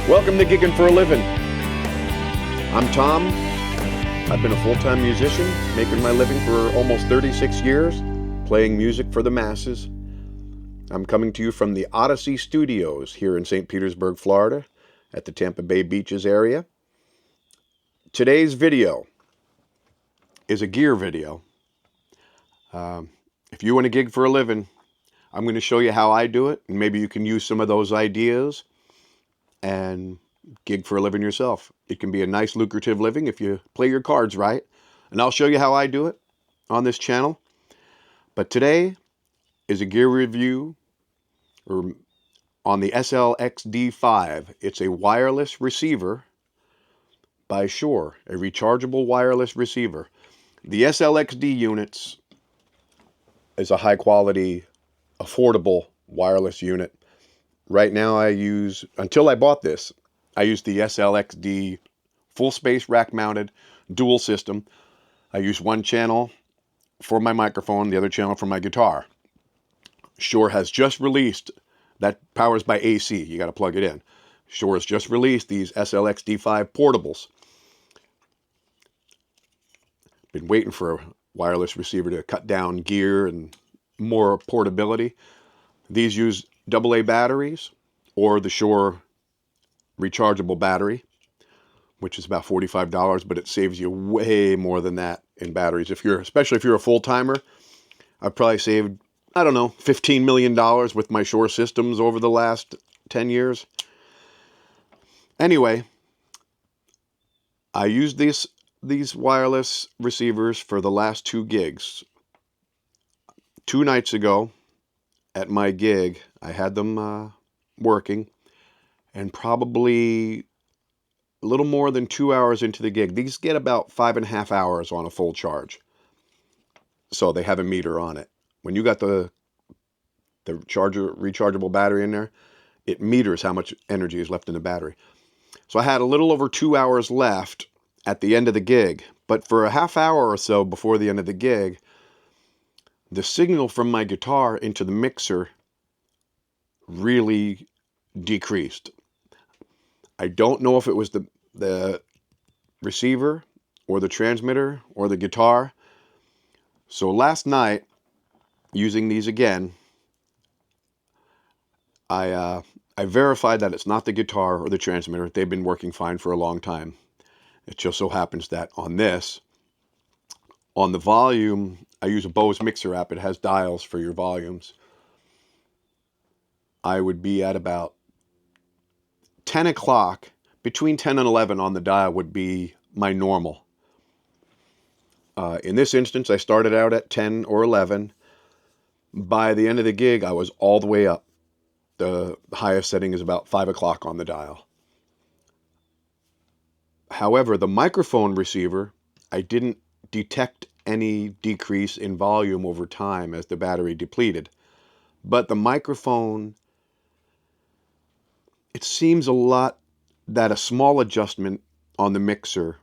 Welcome to Gigging for a Living. I'm Tom. I've been a full-time musician, making my living for almost 36 years, playing music for the masses. I'm coming to you from the Odyssey Studios here in St. Petersburg, Florida, at the Tampa Bay Beaches area. Today's video is a gear video. If you want to gig for a living, I'm going to show you how I do it, and maybe you can use some of those ideas and gig for a living yourself. It can be a nice lucrative living if you play your cards right, and I'll show you how I do it on this channel. But today is a gear review on the SLXD5. It's a wireless receiver by Shure, a rechargeable wireless receiver. The SLXD units is a high quality, affordable wireless unit. Right now until I bought this, I used the SLXD full space rack mounted dual system. I use one channel for my microphone, the other channel for my guitar. Shure has just released, that powers by AC, you got to plug it in. Shure has just released these SLXD5 portables. Been waiting for a wireless receiver to cut down gear and more portability. These use AA batteries or the Shure rechargeable battery, which is about $45, but it saves you way more than that in batteries. Especially if you're a full-timer, I've probably saved, I don't know, $15 million with my Shure systems over the last 10 years. Anyway, I used these wireless receivers for the last 2 gigs. 2 nights ago at my gig, I had them working, and probably a little more than 2 hours into the gig. These get about 5.5 hours on a full charge. So they have a meter on it. When you got the rechargeable battery in there, it meters how much energy is left in the battery. So I had a little over 2 hours left at the end of the gig, but for a half hour or so before the end of the gig, the signal from my guitar into the mixer really decreased. I don't know if it was the receiver or the transmitter or the guitar. So last night, using these again, I verified that it's not the guitar or the transmitter. They've been working fine for a long time. It just so happens that on the volume, I use a Bose mixer app. It has dials for your volumes. I would be at about 10 o'clock, between 10 and 11 on the dial would be my normal. In this instance, I started out at 10 or 11. By the end of the gig, I was all the way up. The highest setting is about 5 o'clock on the dial. However, the microphone receiver, I didn't detect any decrease in volume over time as the battery depleted. But the microphone, it seems a lot that a small adjustment on the mixer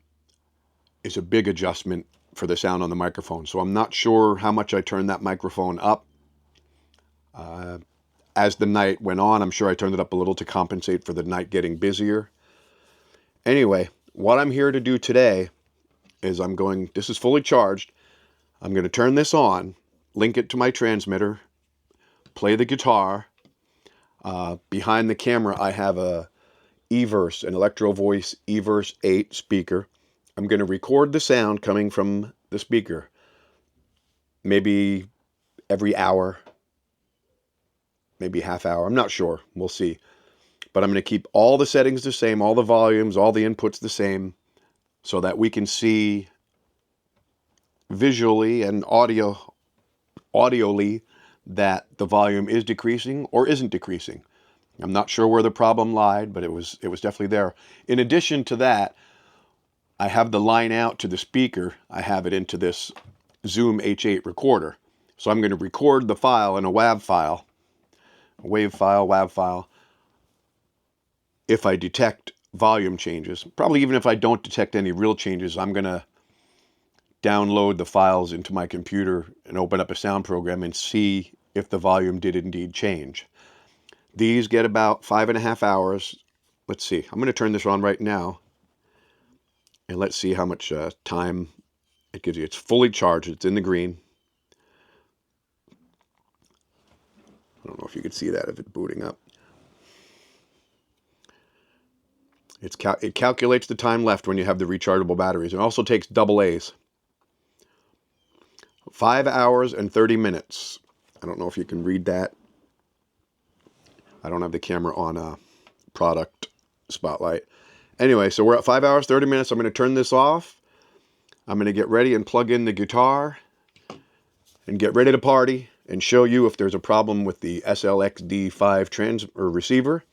is a big adjustment for the sound on the microphone. So I'm not sure how much I turned that microphone up. As the night went on, I'm sure I turned it up a little to compensate for the night getting busier. Anyway, what I'm here to do today is this is fully charged. I'm going to turn this on, link it to my transmitter, play the guitar. Behind the camera, I have an Electro Voice Everse 8 speaker. I'm going to record the sound coming from the speaker, maybe every hour, maybe half hour. I'm not sure. We'll see. But I'm going to keep all the settings the same, all the volumes, all the inputs the same, so that we can see visually and audioly that the volume is decreasing or isn't decreasing. I'm not sure where the problem lied, but it was definitely there. In addition to that, I have the line out to the speaker. I have it into this Zoom H8 recorder. So I'm going to record the file in a WAV file, WAV file. If I detect volume changes, probably even if I don't detect any real changes, I'm going to download the files into my computer and open up a sound program and see if the volume did indeed change. These get about 5.5 hours let's see. I'm going to turn this on right now. And let's see how much time it gives you. It's fully charged. It's in the green. I don't know if you can see that if it's booting up. It calculates the time left when you have the rechargeable batteries. It also takes AA's. 5 hours and 30 minutes. I don't know if you can read that. I don't have the camera on a product spotlight. Anyway, so we're at 5 hours, 30 minutes. I'm going to turn this off. I'm going to get ready and plug in the guitar and get ready to party and show you if there's a problem with the SLXD5 receiver.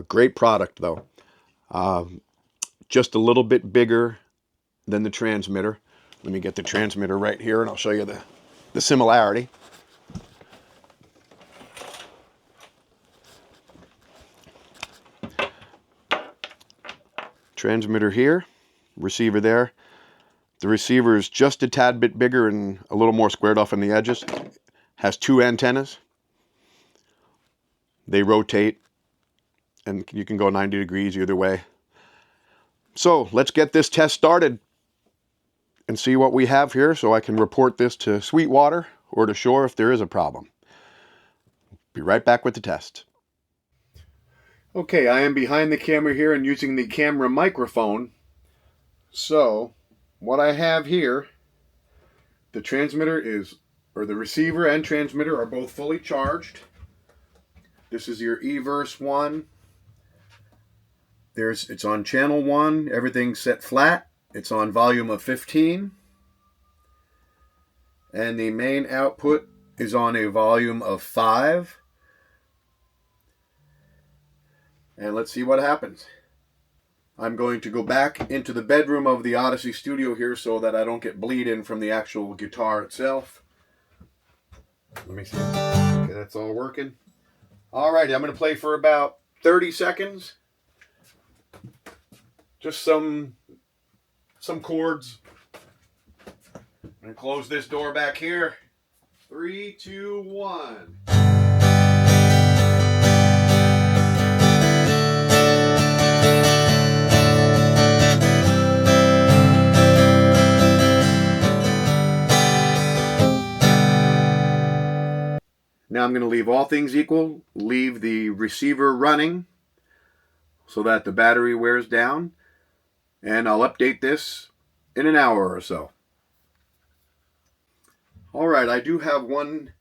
Great product though. Just a little bit bigger than the transmitter. Let me get the transmitter right here and I'll show you the similarity. Transmitter here, receiver there. The receiver is just a tad bit bigger and a little more squared off on the edges. Has 2 antennas. They rotate and you can go 90 degrees either way. So let's get this test started and see what we have here so I can report this to Sweetwater or to Shure if there is a problem. Be right back with the test. Okay, I am behind the camera here and using the camera microphone. So what I have here, the transmitter the receiver and transmitter are both fully charged. This is your eVerse 1. It's on channel 1, everything's set flat. It's on volume of 15. And the main output is on a volume of 5. And let's see what happens. I'm going to go back into the bedroom of the Odyssey studio here so that I don't get bleed in from the actual guitar itself. Let me see. Okay, that's all working. Alrighty, I'm going to play for about 30 seconds. Just some chords. I'm going to close this door back here. 3, 2, 1. Now I'm going to leave all things equal, leave the receiver running so that the battery wears down, and I'll update this in an hour or so. Alright, I do have one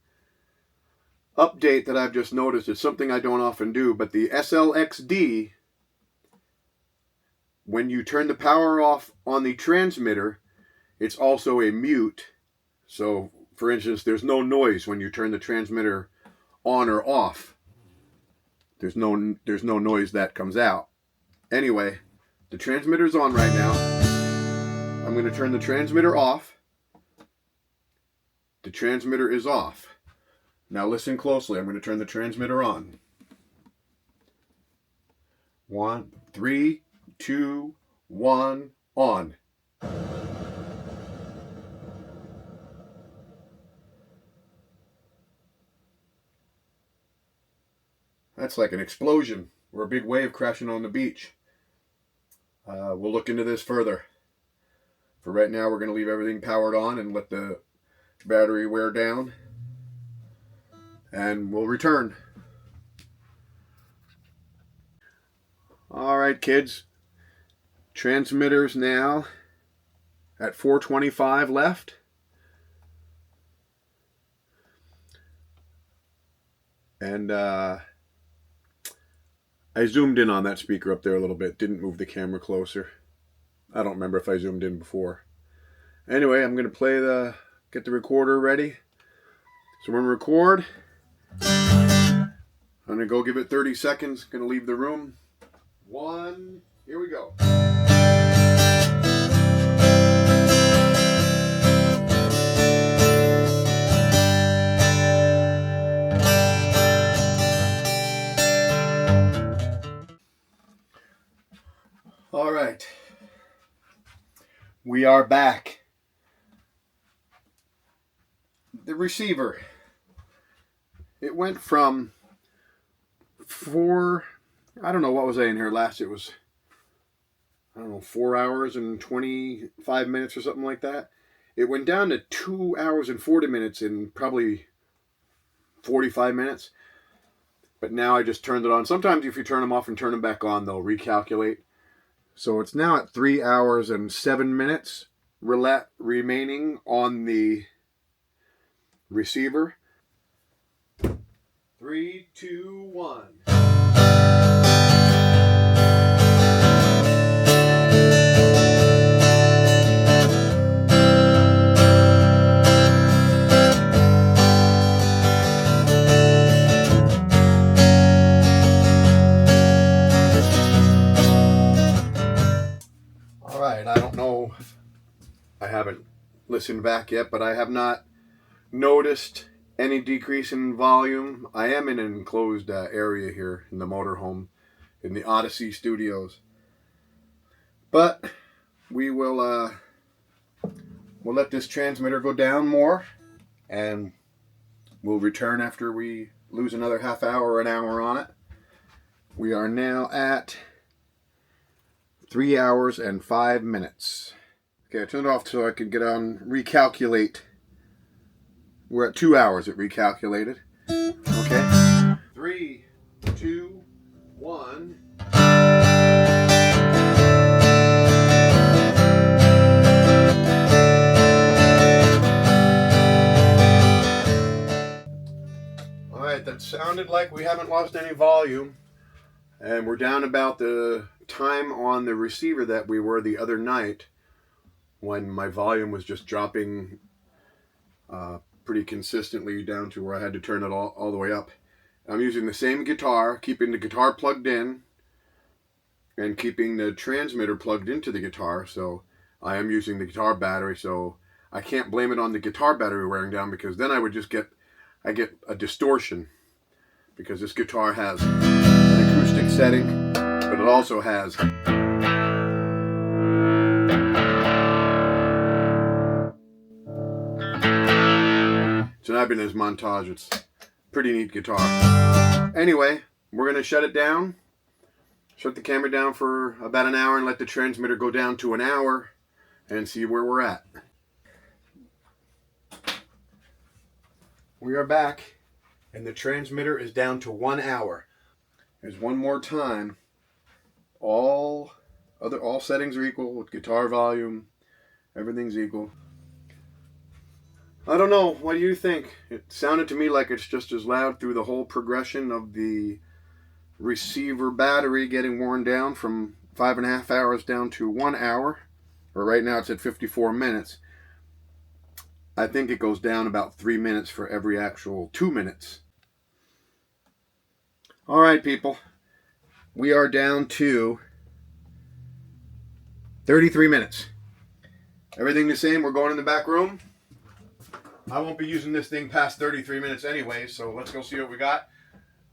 update that I've just noticed. It's something I don't often do, but the SLXD, when you turn the power off on the transmitter, it's also a mute. So, for instance, there's no noise when you turn the transmitter on or off. There's no noise that comes out. Anyway, the transmitter's on right now. I'm going to turn the transmitter off. The transmitter is off. Now listen closely. I'm going to turn the transmitter on. 1, 3, 2, 1, on. That's like an explosion or a big wave crashing on the beach. We'll look into this further. For right now, we're going to leave everything powered on and let the battery wear down. And we'll return. Alright, kids. Transmitters now at 425 left. And I zoomed in on that speaker up there a little bit. Didn't move the camera closer. I don't remember if I zoomed in before. Anyway, I'm going to get the recorder ready. So we're going to record. I'm going to go give it 30 seconds. Going to leave the room. 1, here we go. All right. We are back. The receiver. It went from 4 I don't know, what was I in here last? It was, I don't know, 4 hours and 25 minutes or something like that. It went down to 2 hours and 40 minutes in probably 45 minutes. But now I just turned it on. Sometimes if you turn them off and turn them back on, they'll recalculate. So it's now at 3 hours and 7 minutes remaining on the receiver. 3, 2, 1. Alright, I don't know, I haven't listened back yet, but I have not noticed any decrease in volume. I am in an enclosed area here in the motorhome, in the Odyssey Studios. But we will we'll let this transmitter go down more, and we'll return after we lose another half hour or an hour on it. We are now at 3 hours and 5 minutes. Okay, I turned it off so I could get on recalculate. We're at 2 hours, it recalculated. Okay. 3, 2, 1. Alright, that sounded like we haven't lost any volume. And we're down about the time on the receiver that we were the other night, when my volume was just dropping pretty consistently down to where I had to turn it all the way up. I'm using the same guitar, keeping the guitar plugged in and keeping the transmitter plugged into the guitar. So I am using the guitar battery, so I can't blame it on the guitar battery wearing down, because then I would just get a distortion, because this guitar has an acoustic setting, but it also has it's an Ibanez montage. It's a pretty neat guitar. Anyway, we're going to shut it down. Shut the camera down for about an hour and let the transmitter go down to an hour and see where we're at. We are back, and the transmitter is down to 1 hour. There's one more time. All settings are equal with guitar volume. Everything's equal. I don't know. What do you think? It sounded to me like it's just as loud through the whole progression of the receiver battery getting worn down from 5.5 hours down to 1 hour. Or right now it's at 54 minutes. I think it goes down about 3 minutes for every actual 2 minutes. Alright, people. We are down to 33 minutes. Everything the same. We're going in the back room. I won't be using this thing past 33 minutes anyway, so let's go see what we got.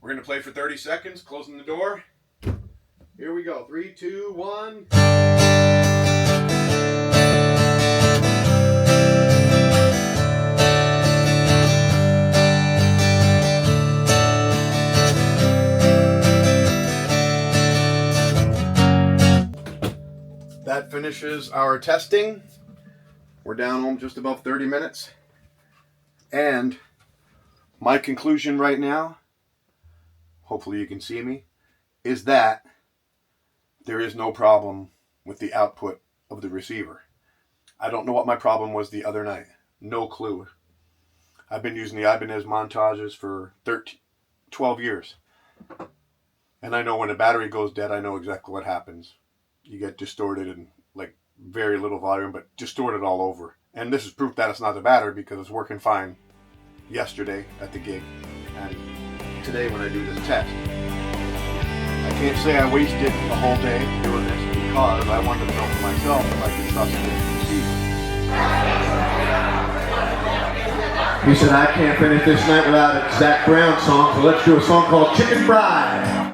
We're going to play for 30 seconds, closing the door. Here we go. 3, 2, 1. That finishes our testing. We're down home just above 30 minutes. And my conclusion right now, hopefully you can see me, is that there is no problem with the output of the receiver. I don't know what my problem was the other night. No clue. I've been using the Ibanez montages for 12 years. And I know when a battery goes dead, I know exactly what happens. You get distorted and like very little volume, but distorted all over. And this is proof that it's not the battery, because it's working fine yesterday at the gig and today when I do this test. I can't say I wasted the whole day doing this, because I wanted to know for myself if I could trust this receiver. He said, I can't finish this night without a Zach Brown song, so let's do a song called Chicken Fried.